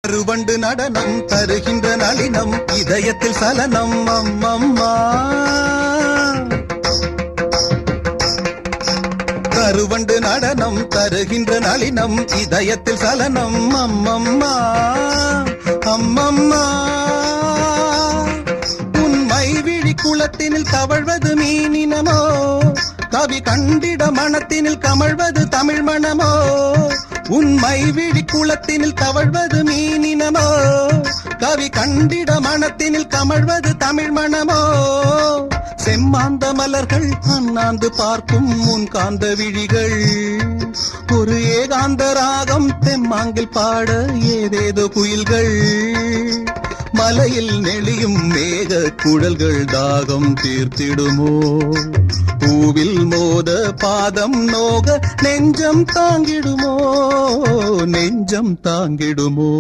கருவண்டு நடனம் தருகின்ற நளினம் இதயத்தில் சலனம் அம்மம்மா. கருவண்டு நடனம் தருகின்ற நளினம் இதயத்தில் சலனம் அம்மம்மா அம்மம்மா. உண்மை விழி குளத்தினில் தவழ்வது மீனினமோ, கவி கண்டிட மனத்தினில் கமழ்வது தமிழ் மணமோ. உண்மை விழி குளத்தினில் தவழ்வது மீனினமோ, கவி கண்டிட மனத்தினில் கமழ்வது தமிழ் மணமோ. செம்மாந்த மலர்கள் அண்ணாந்து பார்க்கும் முன் காந்த விழிகள், ஒரு ஏகாந்த ராகம் தெம்மாங்கில் பாட ஏதேதோ குயில்கள். மலையில் நெளியும் மேக குழல்கள் தாகம் தீர்த்திடுமோ, பூவில் மோத பாதம் நோக நெஞ்சம் தாங்கிடுமோ நெஞ்சம் தாங்கிடுமோ.